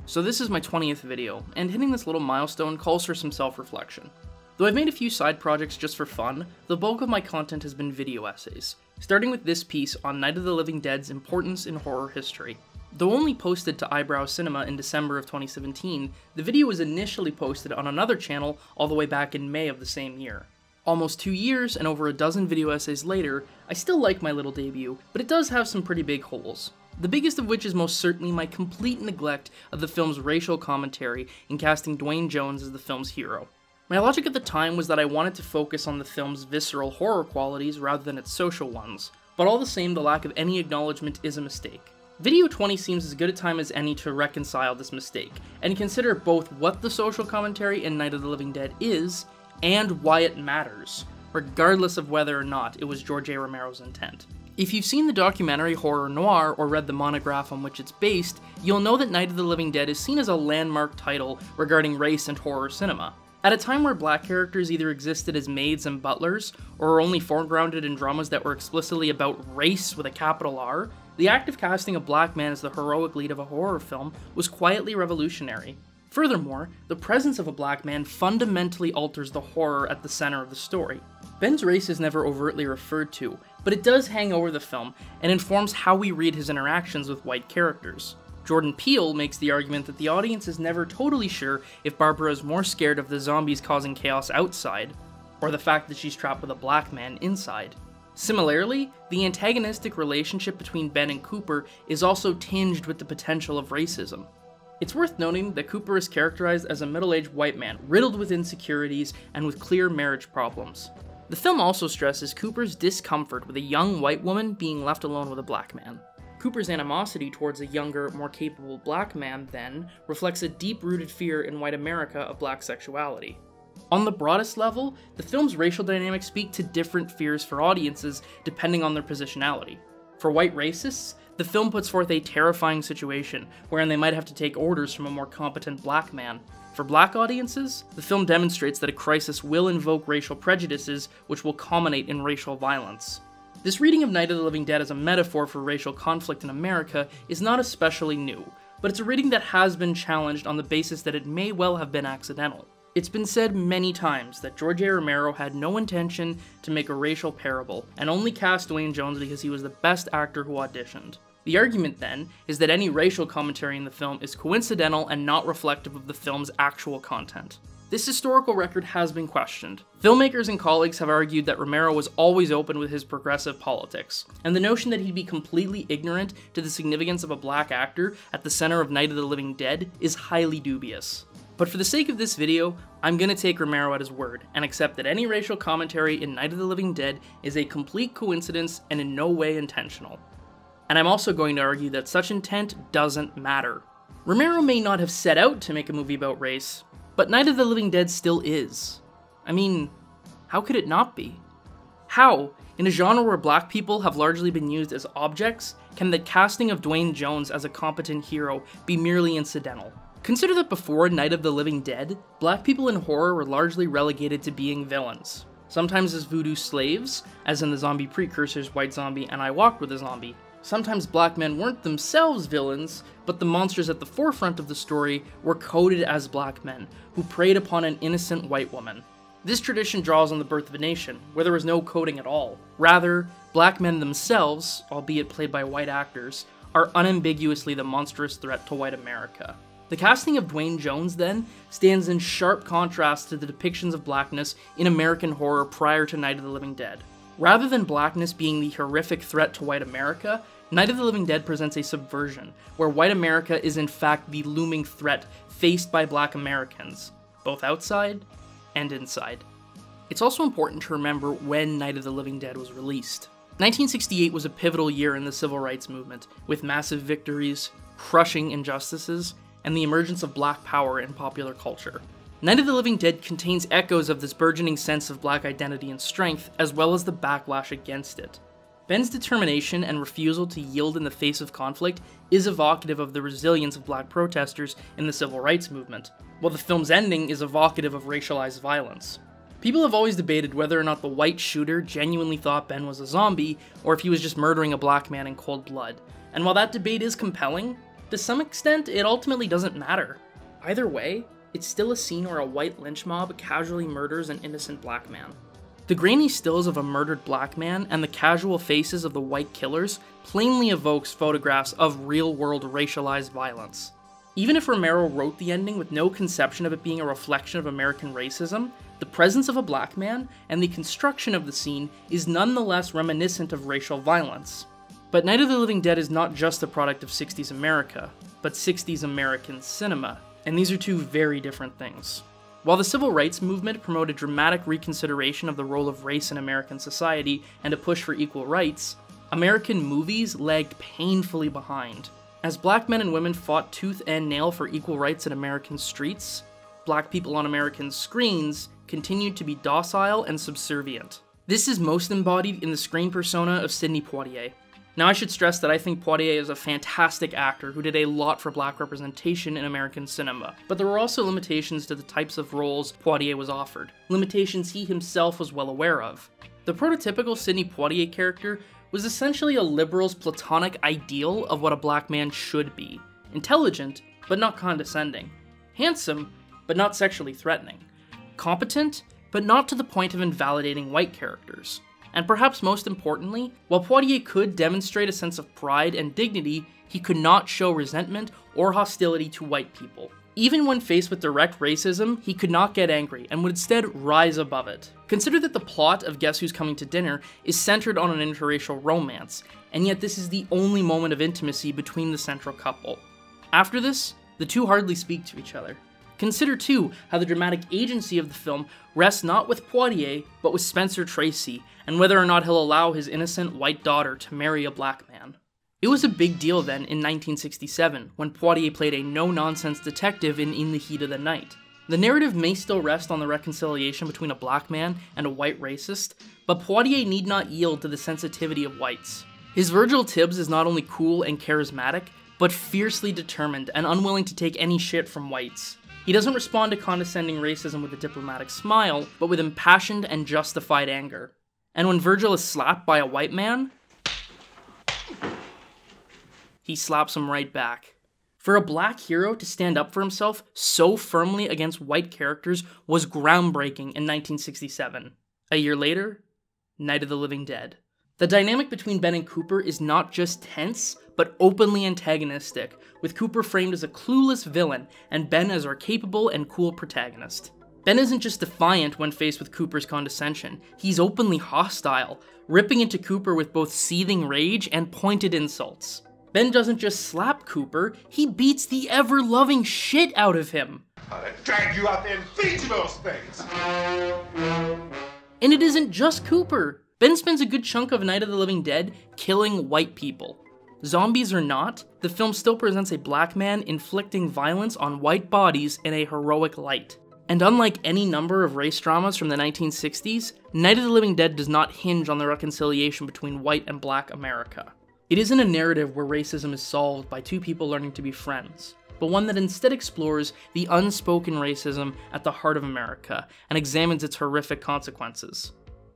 So this is my 20th video, and hitting this little milestone calls for some self-reflection. Though I've made a few side projects just for fun, the bulk of my content has been video essays, starting with this piece on Night of the Living Dead's importance in horror history. Though only posted to Eyebrow Cinema in December of 2017, the video was initially posted on another channel all the way back in May of the same year. Almost 2 years and over a dozen video essays later, I still like my little debut, but it does have some pretty big holes. The biggest of which is most certainly my complete neglect of the film's racial commentary in casting Dwayne Jones as the film's hero. My logic at the time was that I wanted to focus on the film's visceral horror qualities rather than its social ones, but all the same the lack of any acknowledgement is a mistake. Video 20 seems as good a time as any to reconcile this mistake, and consider both what the social commentary in Night of the Living Dead is, and why it matters, regardless of whether or not it was George A. Romero's intent. If you've seen the documentary Horror Noir or read the monograph on which it's based, you'll know that Night of the Living Dead is seen as a landmark title regarding race and horror cinema. At a time where black characters either existed as maids and butlers, or were only foregrounded in dramas that were explicitly about race with a capital R, the act of casting a black man as the heroic lead of a horror film was quietly revolutionary. Furthermore, the presence of a black man fundamentally alters the horror at the center of the story. Ben's race is never overtly referred to, but it does hang over the film and informs how we read his interactions with white characters. Jordan Peele makes the argument that the audience is never totally sure if Barbara is more scared of the zombies causing chaos outside, or the fact that she's trapped with a black man inside. Similarly, the antagonistic relationship between Ben and Cooper is also tinged with the potential of racism. It's worth noting that Cooper is characterized as a middle-aged white man, riddled with insecurities and with clear marriage problems. The film also stresses Cooper's discomfort with a young white woman being left alone with a black man. Cooper's animosity towards a younger, more capable black man, then, reflects a deep-rooted fear in white America of black sexuality. On the broadest level, the film's racial dynamics speak to different fears for audiences depending on their positionality. For white racists, the film puts forth a terrifying situation wherein they might have to take orders from a more competent black man. For black audiences, the film demonstrates that a crisis will invoke racial prejudices which will culminate in racial violence. This reading of Night of the Living Dead as a metaphor for racial conflict in America is not especially new, but it's a reading that has been challenged on the basis that it may well have been accidental. It's been said many times that George A. Romero had no intention to make a racial parable, and only cast Dwayne Jones because he was the best actor who auditioned. The argument, then, is that any racial commentary in the film is coincidental and not reflective of the film's actual content. This historical record has been questioned. Filmmakers and colleagues have argued that Romero was always open with his progressive politics, and the notion that he'd be completely ignorant to the significance of a black actor at the center of Night of the Living Dead is highly dubious. But for the sake of this video, I'm gonna take Romero at his word, and accept that any racial commentary in Night of the Living Dead is a complete coincidence and in no way intentional. And I'm also going to argue that such intent doesn't matter. Romero may not have set out to make a movie about race, but Night of the Living Dead still is. I mean, how could it not be? How, in a genre where black people have largely been used as objects, can the casting of Dwayne Jones as a competent hero be merely incidental? Consider that before Night of the Living Dead, black people in horror were largely relegated to being villains. Sometimes as voodoo slaves, as in the zombie precursors White Zombie and I Walked with a Zombie. Sometimes black men weren't themselves villains, but the monsters at the forefront of the story were coded as black men, who preyed upon an innocent white woman. This tradition draws on the Birth of a Nation, where there was no coding at all. Rather, black men themselves, albeit played by white actors, are unambiguously the monstrous threat to white America. The casting of Dwayne Jones, then, stands in sharp contrast to the depictions of blackness in American horror prior to Night of the Living Dead. Rather than blackness being the horrific threat to white America, Night of the Living Dead presents a subversion, where white America is in fact the looming threat faced by black Americans, both outside and inside. It's also important to remember when Night of the Living Dead was released. 1968 was a pivotal year in the civil rights movement, with massive victories, crushing injustices, and the emergence of black power in popular culture. Night of the Living Dead contains echoes of this burgeoning sense of black identity and strength, as well as the backlash against it. Ben's determination and refusal to yield in the face of conflict is evocative of the resilience of black protesters in the civil rights movement, while the film's ending is evocative of racialized violence. People have always debated whether or not the white shooter genuinely thought Ben was a zombie, or if he was just murdering a black man in cold blood. And while that debate is compelling, To some extent, it ultimately doesn't matter. Either way, it's still a scene where a white lynch mob casually murders an innocent black man. The grainy stills of a murdered black man and the casual faces of the white killers plainly evokes photographs of real-world racialized violence. Even if Romero wrote the ending with no conception of it being a reflection of American racism, the presence of a black man and the construction of the scene is nonetheless reminiscent of racial violence. But Night of the Living Dead is not just a product of 60s America, but 60s American cinema, and these are two very different things. While the civil rights movement promoted dramatic reconsideration of the role of race in American society and a push for equal rights, American movies lagged painfully behind. As black men and women fought tooth and nail for equal rights in American streets, black people on American screens continued to be docile and subservient. This is most embodied in the screen persona of Sidney Poitier. Now, I should stress that I think Poitier is a fantastic actor who did a lot for black representation in American cinema, but there were also limitations to the types of roles Poitier was offered, limitations he himself was well aware of. The prototypical Sidney Poitier character was essentially a liberal's platonic ideal of what a black man should be. Intelligent, but not condescending. Handsome, but not sexually threatening. Competent, but not to the point of invalidating white characters. And perhaps most importantly, while Poitier could demonstrate a sense of pride and dignity, he could not show resentment or hostility to white people. Even when faced with direct racism, he could not get angry and would instead rise above it. Consider that the plot of Guess Who's Coming to Dinner is centered on an interracial romance, and yet this is the only moment of intimacy between the central couple. After this, the two hardly speak to each other. Consider, too, how the dramatic agency of the film rests not with Poitier, but with Spencer Tracy, and whether or not he'll allow his innocent white daughter to marry a black man. It was a big deal then in 1967, when Poitier played a no-nonsense detective in the Heat of the Night. The narrative may still rest on the reconciliation between a black man and a white racist, but Poitier need not yield to the sensitivity of whites. His Virgil Tibbs is not only cool and charismatic, but fiercely determined and unwilling to take any shit from whites. He doesn't respond to condescending racism with a diplomatic smile, but with impassioned and justified anger. And when Virgil is slapped by a white man, he slaps him right back. For a black hero to stand up for himself so firmly against white characters was groundbreaking in 1967. A year later, Night of the Living Dead. The dynamic between Ben and Cooper is not just tense, but openly antagonistic, with Cooper framed as a clueless villain and Ben as our capable and cool protagonist. Ben isn't just defiant when faced with Cooper's condescension, he's openly hostile, ripping into Cooper with both seething rage and pointed insults. Ben doesn't just slap Cooper, he beats the ever-loving shit out of him. I'll drag you out there and feed you those things! And it isn't just Cooper. Ben spends a good chunk of Night of the Living Dead killing white people. Zombies or not, the film still presents a black man inflicting violence on white bodies in a heroic light. And unlike any number of race dramas from the 1960s, Night of the Living Dead does not hinge on the reconciliation between white and black America. It isn't a narrative where racism is solved by two people learning to be friends, but one that instead explores the unspoken racism at the heart of America and examines its horrific consequences.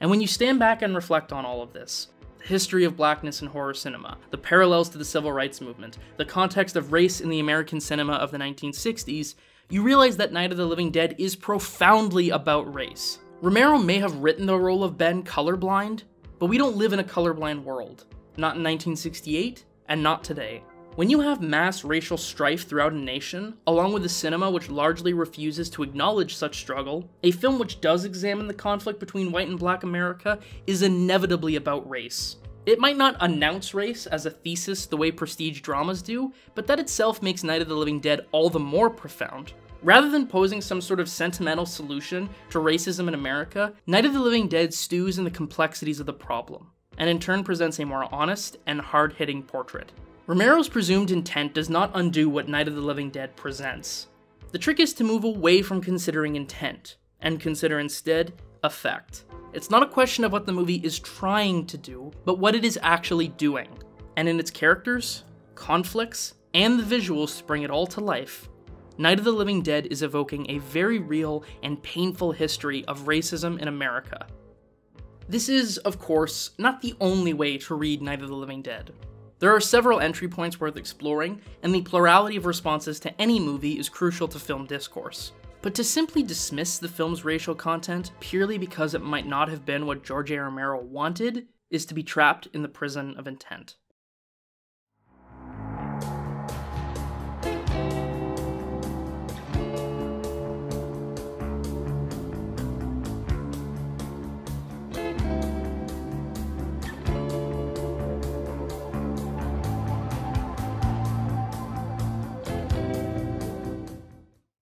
And when you stand back and reflect on all of this, the history of blackness in horror cinema, the parallels to the civil rights movement, the context of race in the American cinema of the 1960s, you realize that Night of the Living Dead is profoundly about race. Romero may have written the role of Ben colorblind, but we don't live in a colorblind world. Not in 1968, and not today. When you have mass racial strife throughout a nation, along with a cinema which largely refuses to acknowledge such struggle, a film which does examine the conflict between white and black America is inevitably about race. It might not announce race as a thesis the way prestige dramas do, but that itself makes Night of the Living Dead all the more profound. Rather than posing some sort of sentimental solution to racism in America, Night of the Living Dead stews in the complexities of the problem, and in turn presents a more honest and hard-hitting portrait. Romero's presumed intent does not undo what Night of the Living Dead presents. The trick is to move away from considering intent, and consider instead effect. It's not a question of what the movie is trying to do, but what it is actually doing. And in its characters, conflicts, and the visuals to bring it all to life, Night of the Living Dead is evoking a very real and painful history of racism in America. This is, of course, not the only way to read Night of the Living Dead. There are several entry points worth exploring, and the plurality of responses to any movie is crucial to film discourse. But to simply dismiss the film's racial content purely because it might not have been what George A. Romero wanted is to be trapped in the prison of intent.